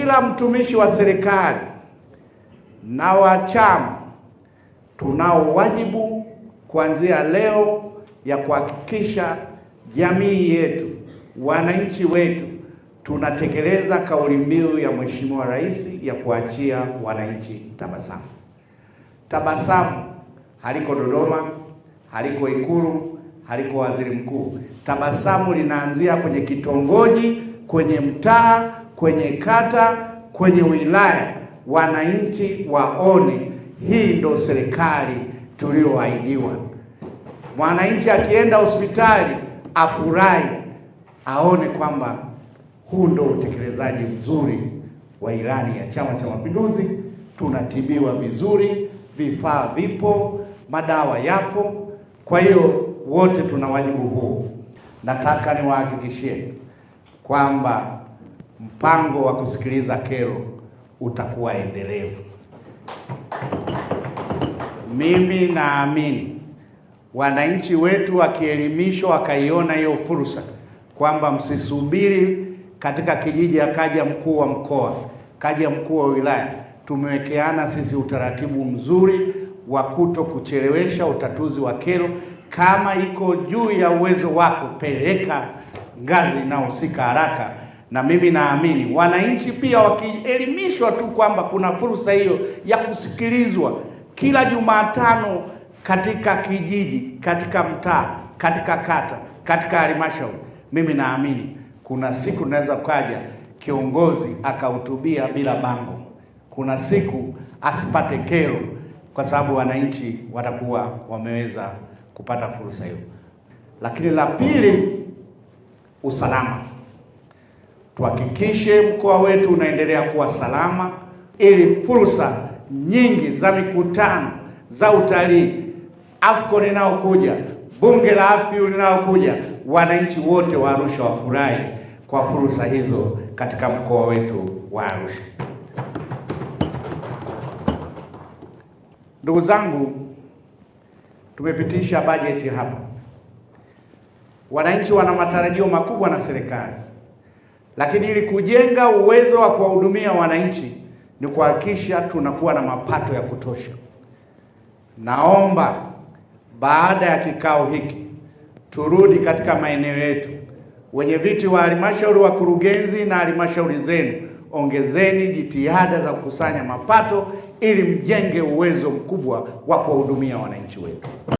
kila mtumishi wa serikali na wa chama tunao wajibu kuanzia leo ya kuhakikisha jamii yetu, wananchi wetu, tunatekeleza kauli mbiu ya Mheshimiwa Rais ya kuachia wananchi tabasamu. Tabasamu haliko Dodoma, haliko Ikulu, haliko waziri mkuu. Tabasamu linaanzia kwenye kitongoji, kwenye mtaa, kwenye kata, kwenye wilaya. Wananchi waone hii ndo serikali tulioahidiwa. Mwananchi akienda hospitali afurahi, aone kwamba huu ndo utekelezaji mzuri wa ilani ya Chama cha Mapinduzi. Tunatibiwa vizuri, vifaa vipo, madawa yapo. Kwa hiyo wote tuna wajibu huu. Nataka niwahakikishie kwamba mpango wa kusikiliza kero utakuwa endelevu. Mimi naamini wananchi wetu wakielimishwa, wakaiona hiyo fursa kwamba msisubiri katika kijiji akaja mkuu wa mkoa, kaja mkuu wa wilaya. Tumewekeana sisi utaratibu mzuri wa kuto kuchelewesha utatuzi wa kero. Kama iko juu ya uwezo wako, peleka ngazi inayohusika haraka. Na mimi naamini wananchi pia wakielimishwa tu kwamba kuna fursa hiyo ya kusikilizwa kila Jumatano katika kijiji, katika mtaa, katika kata, katika halmashauri, mimi naamini kuna siku naweza kuja kiongozi akahutubia bila bango. Kuna siku asipate kero, kwa sababu wananchi watakuwa wameweza kupata fursa hiyo. Lakini la pili, usalama. Tuhakikishe mkoa wetu unaendelea kuwa salama, ili fursa nyingi za mikutano, za utalii, AFCON inayokuja, bunge la AFCON linalokuja, wananchi wote wa Arusha wafurahi kwa fursa hizo katika mkoa wetu wa Arusha. Ndugu zangu, tumepitisha bajeti hapa. Wananchi wana matarajio makubwa na serikali, lakini ili kujenga uwezo wa kuwahudumia wananchi ni kuhakikisha tunakuwa na mapato ya kutosha. Naomba baada ya kikao hiki turudi katika maeneo yetu. Wenye viti wa halmashauri, wakurugenzi na halmashauri zenu, ongezeni jitihada za kukusanya mapato ili mjenge uwezo mkubwa wa kuwahudumia wananchi wetu.